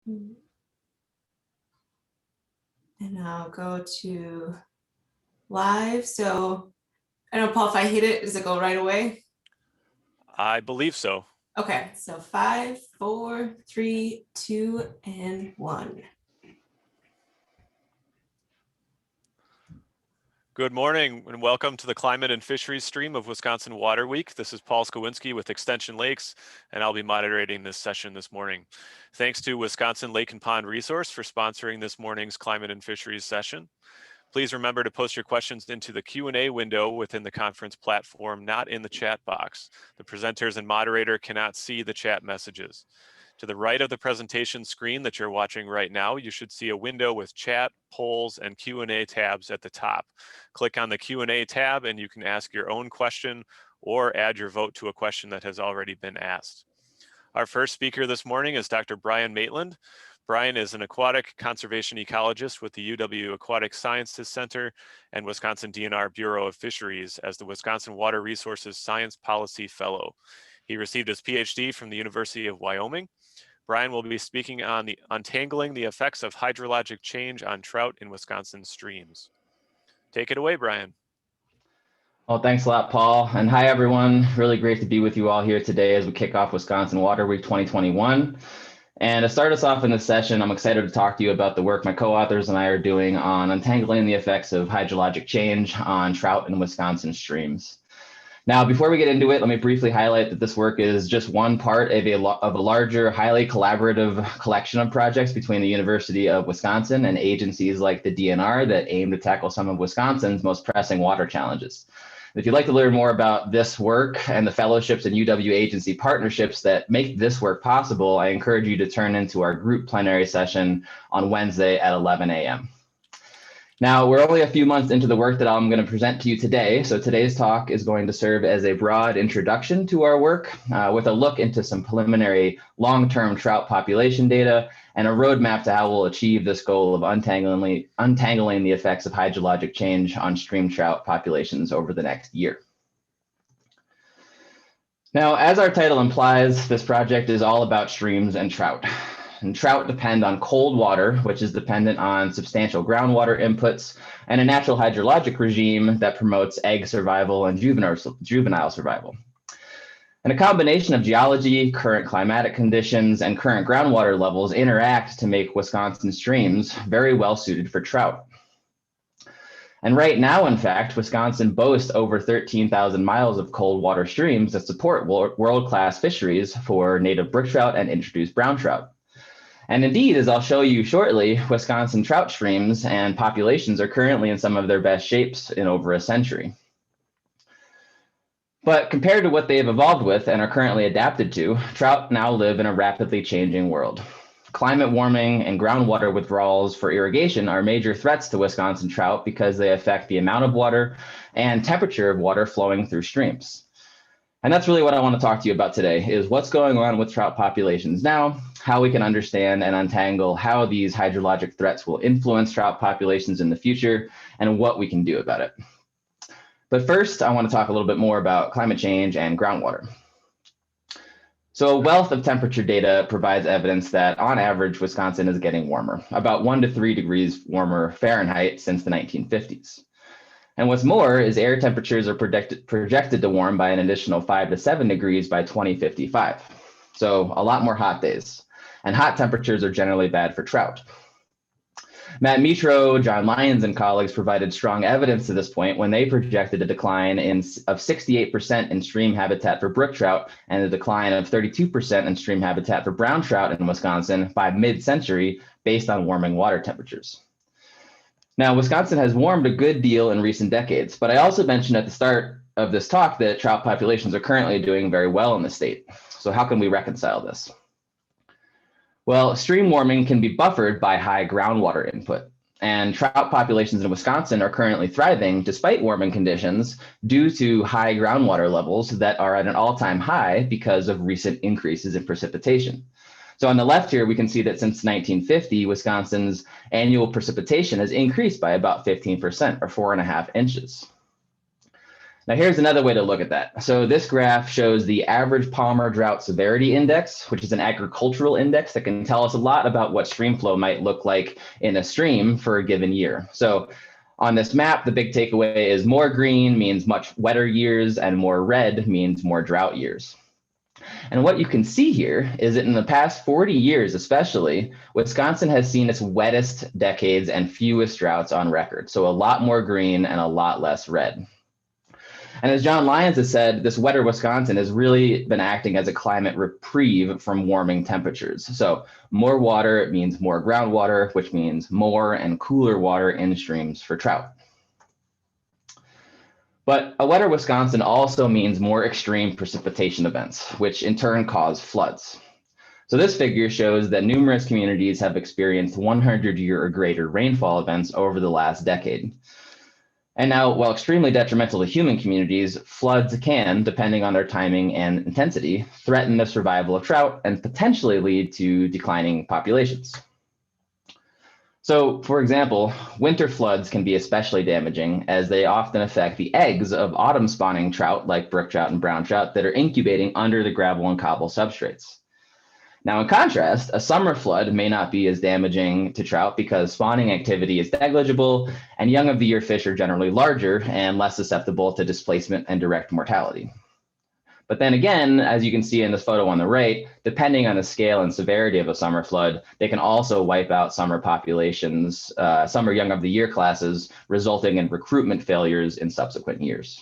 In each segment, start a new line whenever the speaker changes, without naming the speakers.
And I'll go to live. So I don't know, Paul, if I hit it, does it go right away?
I believe so.
Okay, so 5, 4, 3, 2, and 1.
Good morning and welcome to the Climate and Fisheries stream of Wisconsin Water Week. This is Paul Skowinski with Extension Lakes, and I'll be moderating this session this morning. Thanks to Wisconsin Lake and Pond Resource for sponsoring this morning's Climate and Fisheries session. Please remember to post your questions into the Q&A window within the conference platform, not in the chat box. The presenters and moderator cannot see the chat messages. To the right of the presentation screen that you're watching right now, you should see a window with chat, polls, and Q&A tabs at the top. Click on the Q&A tab and you can ask your own question or add your vote to a question that has already been asked. Our first speaker this morning is Dr. Brian Maitland. Brian is an aquatic conservation ecologist with the UW Aquatic Sciences Center and Wisconsin DNR Bureau of Fisheries as the Wisconsin Water Resources Science Policy Fellow. He received his PhD from the University of Wyoming. Brian will be speaking on the Untangling the Effects of Hydrologic Change on Trout in Wisconsin Streams. Take it away, Brian.
Well, thanks a lot, Paul. And hi, everyone. Really great to be with you all here today as we kick off Wisconsin Water Week 2021. And to start us off in this session, I'm excited to talk to you about the work my co-authors and I are doing on untangling the effects of hydrologic change on trout in Wisconsin streams. Now, before we get into it, let me briefly highlight that this work is just one part of a larger, highly collaborative collection of projects between the University of Wisconsin and agencies like the DNR that aim to tackle some of Wisconsin's most pressing water challenges. If you'd like to learn more about this work and the fellowships and UW agency partnerships that make this work possible, I encourage you to turn into our group plenary session on Wednesday at 11 a.m. Now, we're only a few months into the work that I'm going to present to you today, so today's talk is going to serve as a broad introduction to our work with a look into some preliminary long-term trout population data and a roadmap to how we'll achieve this goal of untangling the effects of hydrologic change on stream trout populations over the next year. Now, as our title implies, this project is all about streams and trout. And trout depend on cold water, which is dependent on substantial groundwater inputs, and a natural hydrologic regime that promotes egg survival and juvenile survival. And a combination of geology, current climatic conditions, and current groundwater levels interact to make Wisconsin streams very well suited for trout. And right now, in fact, Wisconsin boasts over 13,000 miles of cold water streams that support world-class fisheries for native brook trout and introduced brown trout. And indeed, as I'll show you shortly, Wisconsin trout streams and populations are currently in some of their best shapes in over a century. But compared to what they have evolved with and are currently adapted to, trout now live in a rapidly changing world. Climate warming and groundwater withdrawals for irrigation are major threats to Wisconsin trout because they affect the amount of water and temperature of water flowing through streams. And that's really what I want to talk to you about today, is what's going on with trout populations now, how we can understand and untangle how these hydrologic threats will influence trout populations in the future, and what we can do about it. But first, I want to talk a little bit more about climate change and groundwater. So a wealth of temperature data provides evidence that on average, Wisconsin is getting warmer, about 1 to 3 degrees warmer Fahrenheit since the 1950s. And what's more is air temperatures are projected to warm by an additional 5 to 7 degrees by 2055. So a lot more hot days. And hot temperatures are generally bad for trout. Matt Mitro, John Lyons, and colleagues provided strong evidence to this point when they projected a decline of 68% in stream habitat for brook trout and a decline of 32% in stream habitat for brown trout in Wisconsin by mid-century based on warming water temperatures. Now, Wisconsin has warmed a good deal in recent decades, but I also mentioned at the start of this talk that trout populations are currently doing very well in the state. So how can we reconcile this? Well, stream warming can be buffered by high groundwater input, and trout populations in Wisconsin are currently thriving despite warming conditions due to high groundwater levels that are at an all-time high because of recent increases in precipitation. So on the left here, we can see that since 1950, Wisconsin's annual precipitation has increased by about 15% or 4.5 inches. Now here's another way to look at that. So this graph shows the average Palmer drought severity index, which is an agricultural index that can tell us a lot about what stream flow might look like in a stream for a given year. So on this map, the big takeaway is more green means much wetter years and more red means more drought years. And what you can see here is that in the past 40 years, especially, Wisconsin has seen its wettest decades and fewest droughts on record. So a lot more green and a lot less red. And as John Lyons has said, this wetter Wisconsin has really been acting as a climate reprieve from warming temperatures. So more water means more groundwater, which means more and cooler water in streams for trout. But a wetter Wisconsin also means more extreme precipitation events, which in turn cause floods. So this figure shows that numerous communities have experienced 100-year or greater rainfall events over the last decade. And now, while extremely detrimental to human communities, floods can, depending on their timing and intensity, threaten the survival of trout and potentially lead to declining populations. So, for example, winter floods can be especially damaging as they often affect the eggs of autumn spawning trout like brook trout and brown trout that are incubating under the gravel and cobble substrates. Now, in contrast, a summer flood may not be as damaging to trout because spawning activity is negligible and young of the year fish are generally larger and less susceptible to displacement and direct mortality. But then again, as you can see in this photo on the right, depending on the scale and severity of a summer flood, they can also wipe out summer populations, summer young of the year classes, resulting in recruitment failures in subsequent years.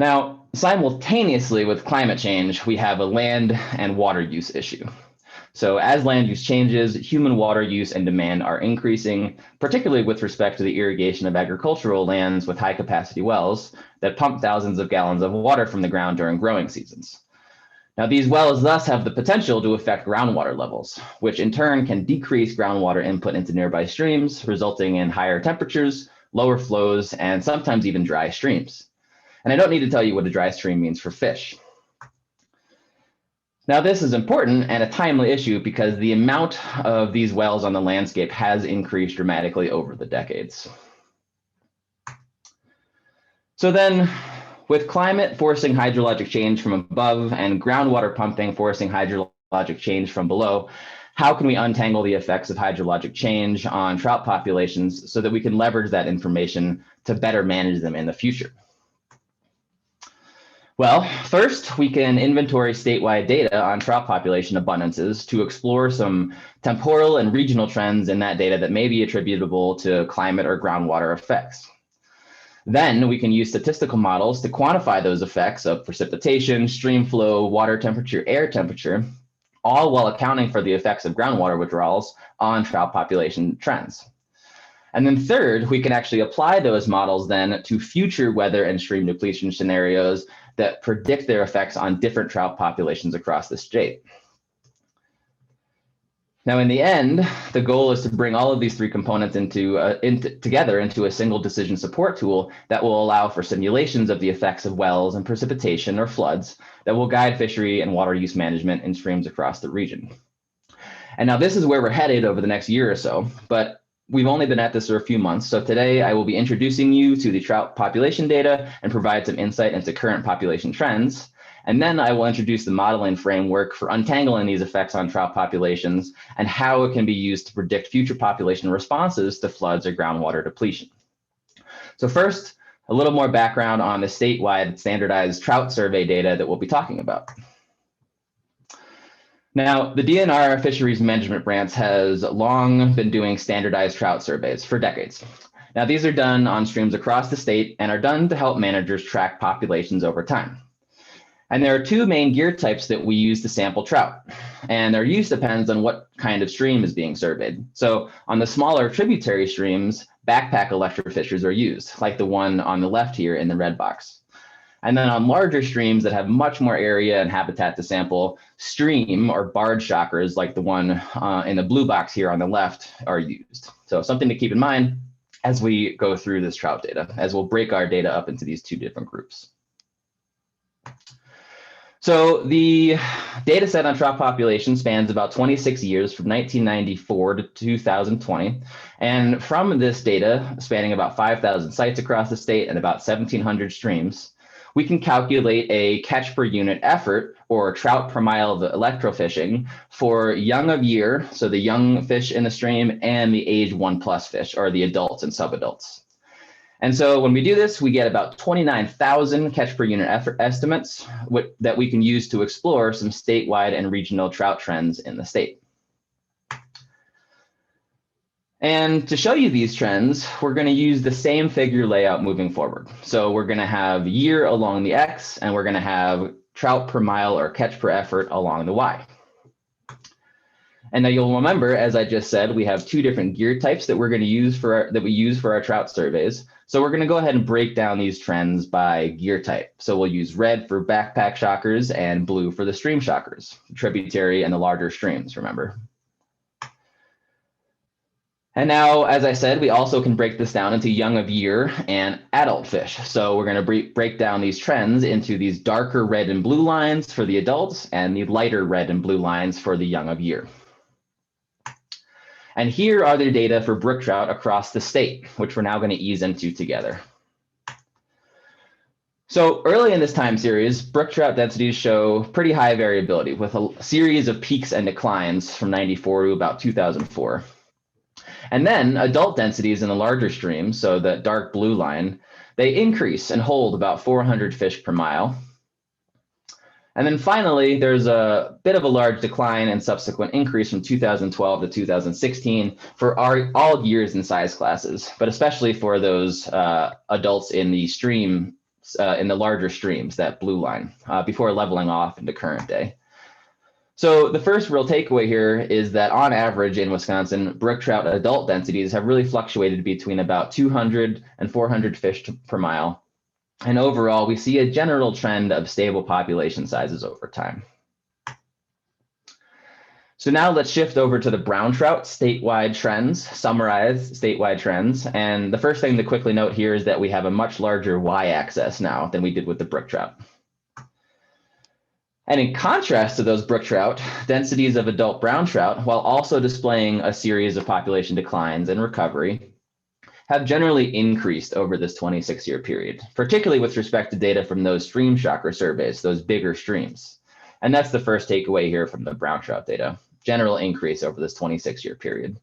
Now, simultaneously with climate change, we have a land and water use issue. So as land use changes, human water use and demand are increasing, particularly with respect to the irrigation of agricultural lands with high capacity wells that pump thousands of gallons of water from the ground during growing seasons. Now, these wells thus have the potential to affect groundwater levels, which in turn can decrease groundwater input into nearby streams, resulting in higher temperatures, lower flows, and sometimes even dry streams. And I don't need to tell you what a dry stream means for fish. Now, this is important and a timely issue because the amount of these wells on the landscape has increased dramatically over the decades. So then, with climate forcing hydrologic change from above and groundwater pumping forcing hydrologic change from below, how can we untangle the effects of hydrologic change on trout populations so that we can leverage that information to better manage them in the future? Well, first, we can inventory statewide data on trout population abundances to explore some temporal and regional trends in that data that may be attributable to climate or groundwater effects. Then we can use statistical models to quantify those effects of precipitation, stream flow, water temperature, air temperature, all while accounting for the effects of groundwater withdrawals on trout population trends. And then third, we can actually apply those models then to future weather and stream depletion scenarios that predict their effects on different trout populations across the state. Now, in the end, the goal is to bring all of these three components together into a single decision support tool that will allow for simulations of the effects of wells and precipitation or floods that will guide fishery and water use management in streams across the region. And now this is where we're headed over the next year or so, but we've only been at this for a few months, so today I will be introducing you to the trout population data and provide some insight into current population trends. And then I will introduce the modeling framework for untangling these effects on trout populations and how it can be used to predict future population responses to floods or groundwater depletion. So first, a little more background on the statewide standardized trout survey data that we'll be talking about. Now, the DNR Fisheries Management Branch has long been doing standardized trout surveys for decades. Now, these are done on streams across the state and are done to help managers track populations over time. And there are two main gear types that we use to sample trout, and their use depends on what kind of stream is being surveyed. So on the smaller tributary streams, backpack electrofishers are used, like the one on the left here in the red box. And then on larger streams that have much more area and habitat to sample, stream or barge shockers like the one in the blue box here on the left are used. So something to keep in mind as we go through this trout data, as we'll break our data up into these two different groups. So the data set on trout population spans about 26 years from 1994 to 2020. And from this data, spanning about 5,000 sites across the state and about 1,700 streams, we can calculate a catch per unit effort, or trout per mile of electrofishing, for young of year, so the young fish in the stream, and the age 1+ fish, or the adults and subadults. And so when we do this, we get about 29,000 catch per unit effort estimates that we can use to explore some statewide and regional trout trends in the state. And to show you these trends, we're going to use the same figure layout moving forward. So we're going to have year along the X, and we're going to have trout per mile or catch per effort along the Y. And now you'll remember, as I just said, we have two different gear types that we're going to use for our trout surveys. So we're going to go ahead and break down these trends by gear type. So we'll use red for backpack shockers and blue for the stream shockers, tributary and the larger streams, remember. And now, as I said, we also can break this down into young of year and adult fish. So we're going to break down these trends into these darker red and blue lines for the adults and the lighter red and blue lines for the young of year. And here are the data for brook trout across the state, which we're now going to ease into together. So early in this time series, brook trout densities show pretty high variability with a series of peaks and declines from 94 to about 2004. And then adult densities in the larger streams, so the dark blue line, they increase and hold about 400 fish per mile. And then finally, there's a bit of a large decline and subsequent increase from 2012 to 2016 for all years and size classes, but especially for those adults in the stream, in the larger streams, that blue line, before leveling off into current day. So the first real takeaway here is that on average in Wisconsin, brook trout adult densities have really fluctuated between about 200 and 400 fish per mile. And overall, we see a general trend of stable population sizes over time. So now let's shift over to the brown trout statewide trends, summarize statewide trends. And the first thing to quickly note here is that we have a much larger y-axis now than we did with the brook trout. And in contrast to those brook trout, densities of adult brown trout, while also displaying a series of population declines and recovery, have generally increased over this 26-year period, particularly with respect to data from those stream shocker surveys, those bigger streams. And that's the first takeaway here from the brown trout data, general increase over this 26-year period.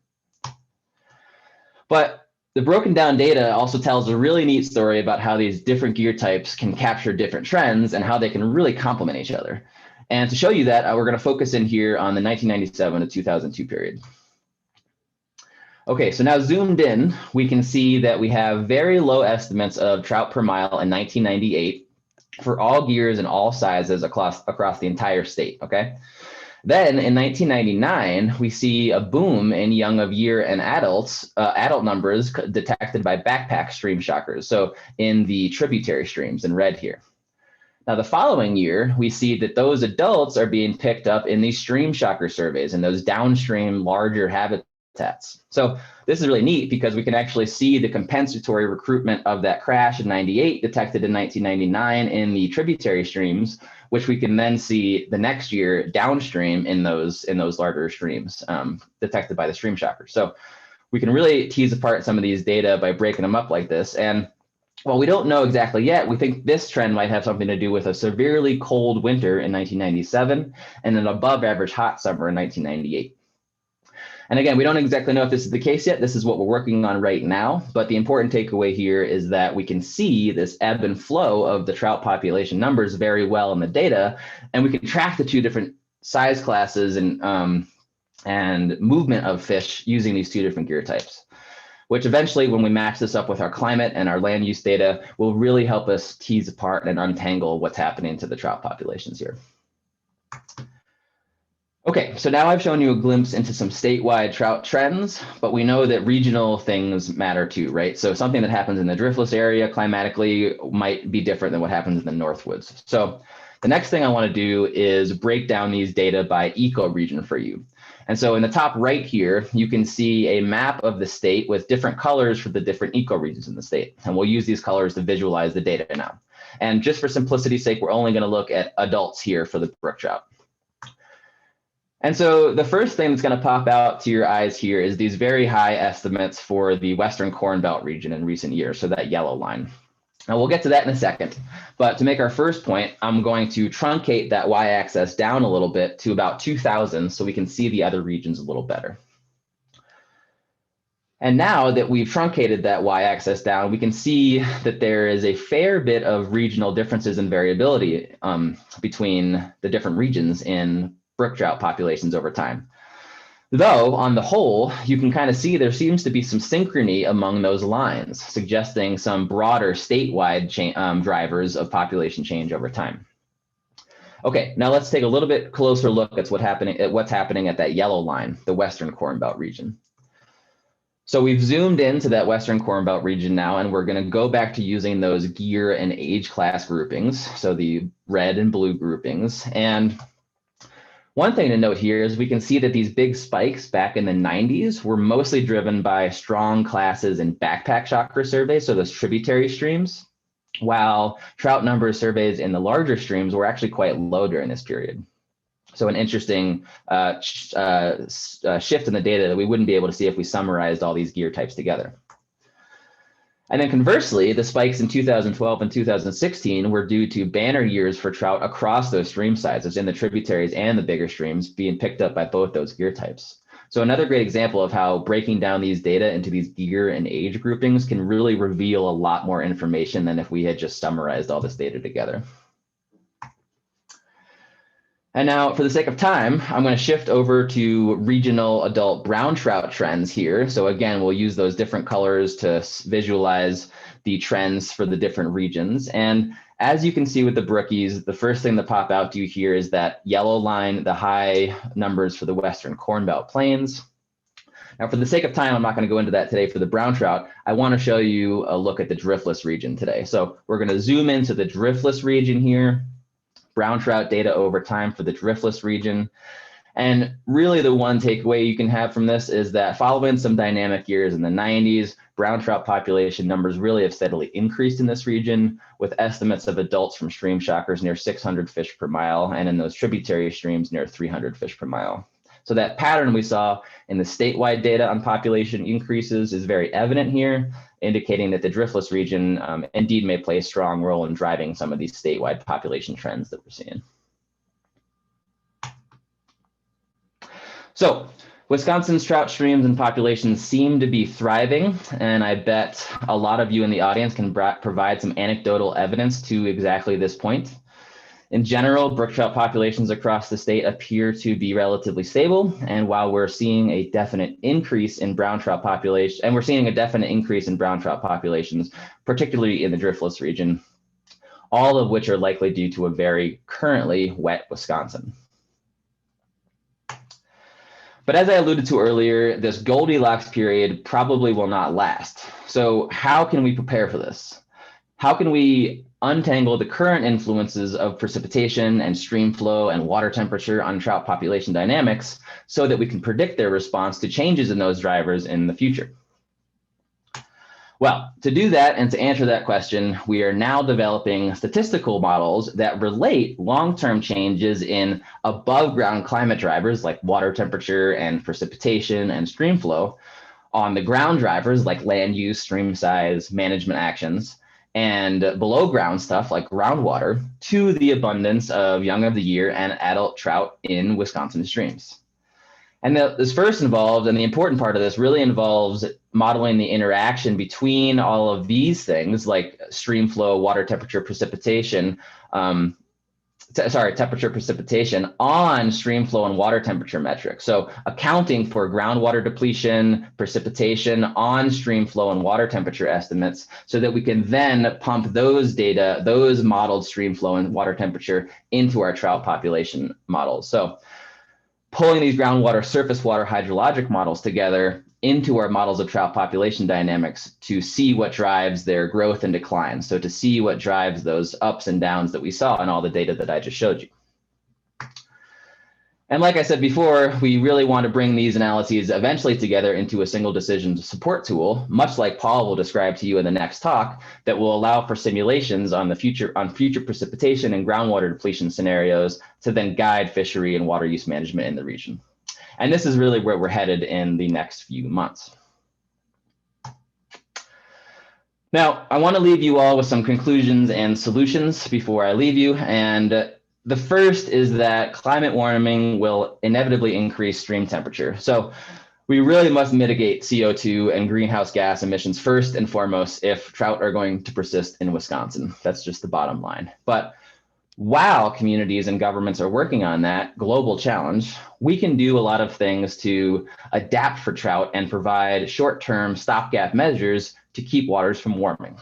But the broken down data also tells a really neat story about how these different gear types can capture different trends and how they can really complement each other. And to show you that, we're going to focus in here on the 1997 to 2002 period. Okay, so now zoomed in, we can see that we have very low estimates of trout per mile in 1998 for all gears and all sizes across the entire state, okay? Then in 1999, we see a boom in young of year and adult numbers detected by backpack stream shockers, so in the tributary streams in red here. Now, the following year, we see that those adults are being picked up in these stream shocker surveys and those downstream larger habitats. So this is really neat because we can actually see the compensatory recruitment of that crash in 98 detected in 1999 in the tributary streams, which we can then see the next year downstream in those larger streams detected by the stream shocker. So we can really tease apart some of these data by breaking them up like this. And while we don't know exactly yet, we think this trend might have something to do with a severely cold winter in 1997 and an above average hot summer in 1998. And again, we don't exactly know if this is the case yet. This is what we're working on right now. But the important takeaway here is that we can see this ebb and flow of the trout population numbers very well in the data. And we can track the two different size classes and movement of fish using these two different gear types, which eventually, when we match this up with our climate and our land use data, will really help us tease apart and untangle what's happening to the trout populations here. Okay, so now I've shown you a glimpse into some statewide trout trends, but we know that regional things matter too, right? So something that happens in the driftless area climatically might be different than what happens in the Northwoods. So The next thing I want to do is break down these data by ecoregion for you. And so in the top right here, you can see a map of the state with different colors for the different ecoregions in the state. And we'll use these colors to visualize the data now. And just for simplicity's sake, we're only going to look at adults here for the brook trout. And so the first thing that's going to pop out to your eyes here is these very high estimates for the Western Corn Belt region in recent years, so that yellow line. Now we'll get to that in a second, but to make our first point, I'm going to truncate that y-axis down a little bit to about 2000 so we can see the other regions a little better. And now that we've truncated that y-axis down, we can see that there is a fair bit of regional differences in variability between the different regions in brook trout populations over time. Though, on the whole, you can kind of see there seems to be some synchrony among those lines, suggesting some broader statewide drivers of population change over time. Okay, now let's take a little bit closer look at what's happening at that yellow line, the Western Corn Belt region. So we've zoomed into that Western Corn Belt region now, and we're going to go back to using those gear and age class groupings, so the red and blue groupings. And one thing to note here is we can see that these big spikes back in the 90s were mostly driven by strong classes in backpack chakra surveys, so those tributary streams, while trout number surveys in the larger streams were actually quite low during this period. So an interesting shift in the data that we wouldn't be able to see if we summarized all these gear types together. And then conversely, the spikes in 2012 and 2016 were due to banner years for trout across those stream sizes in the tributaries and the bigger streams being picked up by both those gear types. So another great example of how breaking down these data into these gear and age groupings can really reveal a lot more information than if we had just summarized all this data together. And now, for the sake of time, I'm going to shift over to regional adult brown trout trends here. So again, we'll use those different colors to visualize the trends for the different regions. And as you can see with the brookies, the first thing that pop out to you here is that yellow line, the high numbers for the Western Corn Belt plains. Now, for the sake of time, I'm not going to go into that today for the brown trout. I want to show you a look at the driftless region today. So we're going to zoom into the driftless region here. Brown trout data over time for the driftless region. And really the one takeaway you can have from this is that following some dynamic years in the 90s, brown trout population numbers really have steadily increased in this region, with estimates of adults from stream shockers near 600 fish per mile, and in those tributary streams near 300 fish per mile. So that pattern we saw in the statewide data on population increases is very evident here, indicating that the driftless region indeed may play a strong role in driving some of these statewide population trends that we're seeing. So Wisconsin's trout streams and populations seem to be thriving, and I bet a lot of you in the audience can provide some anecdotal evidence to exactly this point. In general, brook trout populations across the state appear to be relatively stable, and while we're seeing a definite increase in brown trout population, particularly in the driftless region, all of which are likely due to a very currently wet Wisconsin. But as I alluded to earlier, this Goldilocks period probably will not last. So how can we prepare for this? How can we untangle the current influences of precipitation and stream flow and water temperature on trout population dynamics so that we can predict their response to changes in those drivers in the future? Well, to do that and to answer that question, we are now developing statistical models that relate long-term changes in above-ground climate drivers like water temperature and precipitation and stream flow on the ground drivers like land use, stream size, management actions, and below ground stuff like groundwater to the abundance of young of the year and adult trout in Wisconsin streams. And this first involved, and the important part of this really involves modeling the interaction between all of these things like stream flow, water temperature, precipitation, temperature precipitation on stream flow and water temperature metrics. So accounting for groundwater depletion, precipitation on stream flow and water temperature estimates so that we can then pump those data, those modeled stream flow and water temperature into our trout population models. So pulling these groundwater, surface water, hydrologic models together into our models of trout population dynamics to see what drives their growth and decline. So to see what drives those ups and downs that we saw in all the data that I just showed you. And like I said before, we really want to bring these analyses eventually together into a single decision support tool, much like Paul will describe to you in the next talk, that will allow for simulations on future precipitation and groundwater depletion scenarios to then guide fishery and water use management in the region. And this is really where we're headed in the next few months. Now, I want to leave you all with some conclusions and solutions before I leave you. And the first is that climate warming will inevitably increase stream temperature. So we really must mitigate CO2 and greenhouse gas emissions first and foremost if trout are going to persist in Wisconsin. That's just the bottom line. But while communities and governments are working on that global challenge, we can do a lot of things to adapt for trout and provide short-term stopgap measures to keep waters from warming.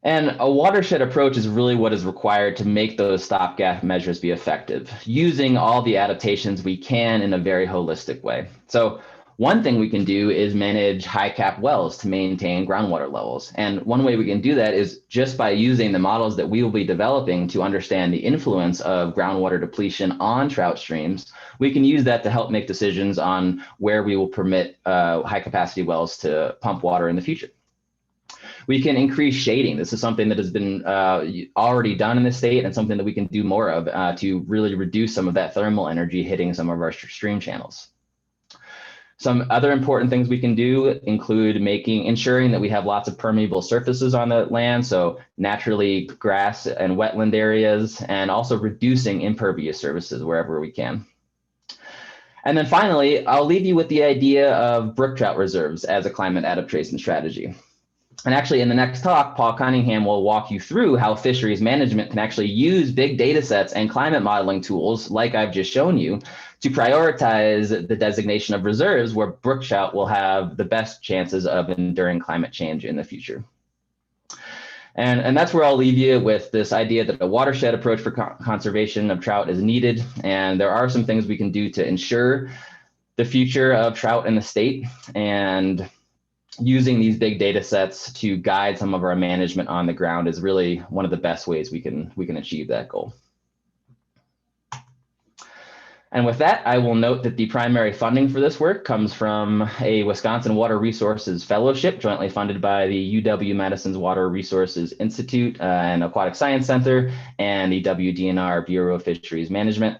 And a watershed approach is really what is required to make those stopgap measures be effective, using all the adaptations we can in a very holistic way. So one thing we can do is manage high cap wells to maintain groundwater levels. And one way we can do that is just by using the models that we will be developing to understand the influence of groundwater depletion on trout streams. We can use that to help make decisions on where we will permit high capacity wells to pump water in the future. We can increase shading. This is something that has been already done in the state and something that we can do more of to really reduce some of that thermal energy hitting some of our stream channels. Some other important things we can do include ensuring that we have lots of permeable surfaces on the land, so naturally grass and wetland areas, and also reducing impervious surfaces wherever we can. And then finally, I'll leave you with the idea of brook trout reserves as a climate adaptation strategy. And actually in the next talk, Paul Cunningham will walk you through how fisheries management can actually use big data sets and climate modeling tools like I've just shown you to prioritize the designation of reserves where brook trout will have the best chances of enduring climate change in the future. And that's where I'll leave you with this idea that a watershed approach for conservation of trout is needed. And there are some things we can do to ensure the future of trout in the state, and using these big data sets to guide some of our management on the ground is really one of the best ways we can achieve that goal. And with that, I will note that the primary funding for this work comes from a Wisconsin Water Resources Fellowship, jointly funded by the UW-Madison's Water Resources Institute and Aquatic Science Center and the WDNR Bureau of Fisheries Management.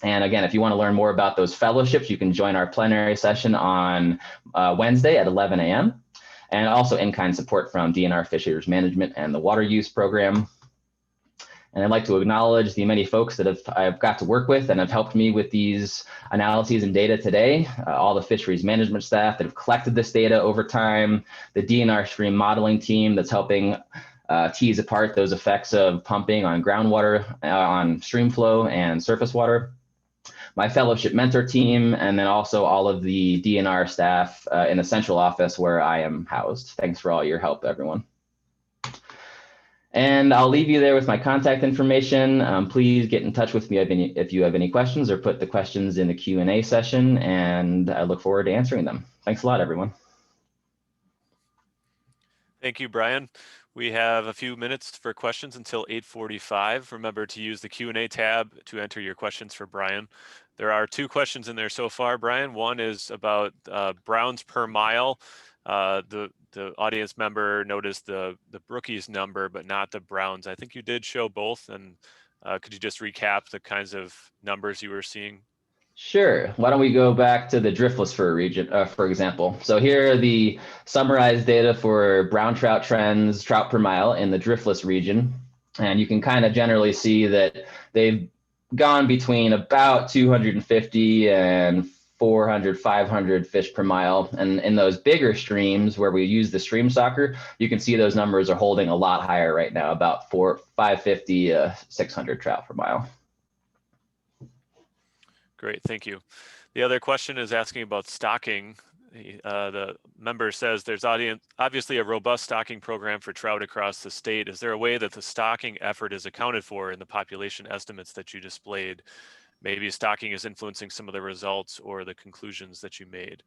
And again, if you want to learn more about those fellowships, you can join our plenary session on Wednesday at 11 a.m. and also in-kind support from DNR Fisheries Management and the Water Use Program. And I'd like to acknowledge the many folks that I've got to work with and have helped me with these analyses and data today, all the fisheries management staff that have collected this data over time, the DNR stream modeling team that's helping tease apart those effects of pumping on groundwater, on stream flow and surface water, my fellowship mentor team, and then also all of the DNR staff in the central office where I am housed. Thanks for all your help, everyone. And I'll leave you there with my contact information. Please get in touch with me if you have any questions, or put the questions in the Q&A session, and I look forward to answering them. Thanks a lot, everyone.
Thank you, Brian. We have a few minutes for questions until 8:45. Remember to use the Q&A tab to enter your questions for Brian. There are two questions in there so far, Brian. One is about browns per mile. The audience member noticed the brookies number, but not the browns. I think you did show both. And could you just recap the kinds of numbers you were seeing?
Sure. Why don't we go back to the driftless fur region, for example. So here are the summarized data for brown trout trends, trout per mile in the driftless region. And you can kind of generally see that they've gone between about 250 and 400, 500 fish per mile. And in those bigger streams where we use the stream soccer, you can see those numbers are holding a lot higher right now, about 550, 600 trout per mile.
Great, thank you. The other question is asking about stocking. The member says there's obviously a robust stocking program for trout across the state. Is there a way that the stocking effort is accounted for in the population estimates that you displayed? maybe stocking is influencing some of the results or the conclusions that you made?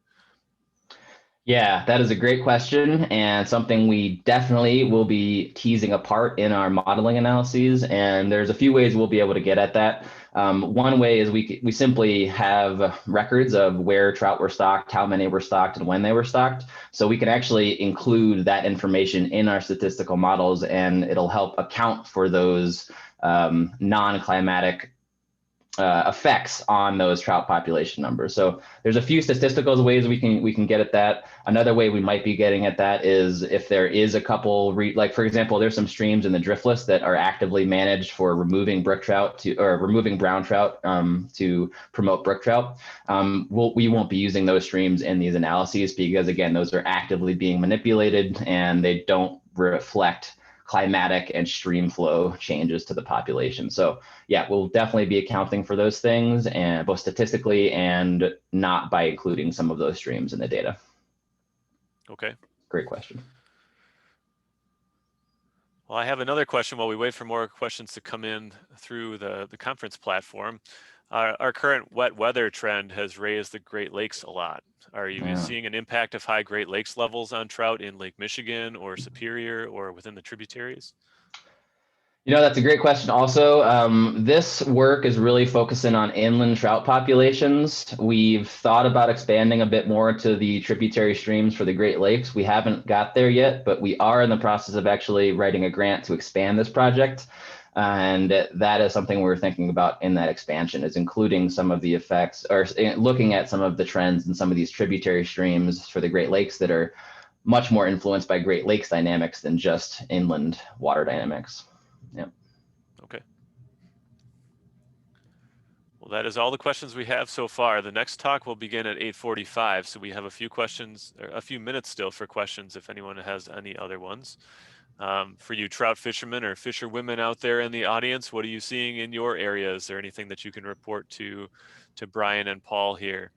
Yeah, that is a great question and something we definitely will be teasing apart in our modeling analyses. And there's a few ways we'll be able to get at that. One way is we simply have records of where trout were stocked, how many were stocked, and when they were stocked. So we can actually include that information in our statistical models, and it'll help account for those non-climatic effects on those trout population numbers. So there's a few statistical ways we can get at that. Another way we might be getting at that is if there is a couple, like for example, there's some streams in the drift list that are actively managed for removing brook trout or removing brown trout to promote brook trout. We won't be using those streams in these analyses because again, those are actively being manipulated and they don't reflect climatic and stream flow changes to the population. So yeah, we'll definitely be accounting for those things, and both statistically and not by including some of those streams in the data.
Okay.
Great question.
Well, I have another question while we wait for more questions to come in through the conference platform. Our current wet weather trend has raised the Great Lakes a lot. Are you seeing an impact of high Great Lakes levels on trout in Lake Michigan or Superior or within the tributaries?
You know, that's a great question also. This work is really focusing on inland trout populations. We've thought about expanding a bit more to the tributary streams for the Great Lakes. We haven't got there yet, but we are in the process of actually writing a grant to expand this project. And that is something we're thinking about in that expansion, is including some of the effects or looking at some of the trends in some of these tributary streams for the Great Lakes that are much more influenced by Great Lakes dynamics than just inland water dynamics. Yeah.
Okay. Well, that is all the questions we have so far. The next talk will begin at 8:45, so we have a few questions, or a few minutes still for questions if anyone has any other ones. For you trout fishermen or fisherwomen out there in the audience, what are you seeing in your area? Is there anything that you can report to Brian and Paul here?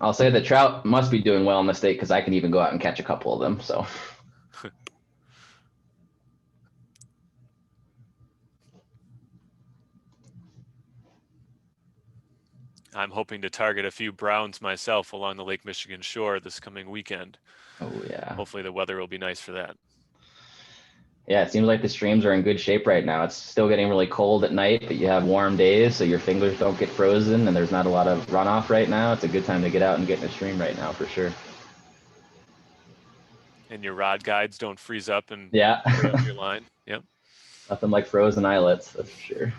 I'll say the trout must be doing well in the state because I can even go out and catch a couple of them. So.
I'm hoping to target a few browns myself along the Lake Michigan shore this coming weekend.
Oh yeah.
Hopefully the weather will be nice for that.
Yeah, it seems like the streams are in good shape right now. It's still getting really cold at night, but you have warm days, so your fingers don't get frozen, and there's not a lot of runoff right now. It's a good time to get out and get in a stream right now for sure.
And your rod guides don't freeze up and
yeah,
tear up your line. Yep.
Nothing like frozen eyelets, that's for sure.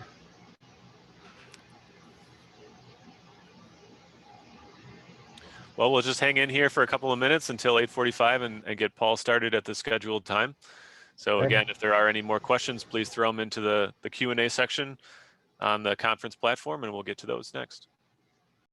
Well, we'll just hang in here for a couple of minutes until 8:45 and get Paul started at the scheduled time. So again, if there are any more questions, please throw them into the Q&A section on the conference platform, and we'll get to those next.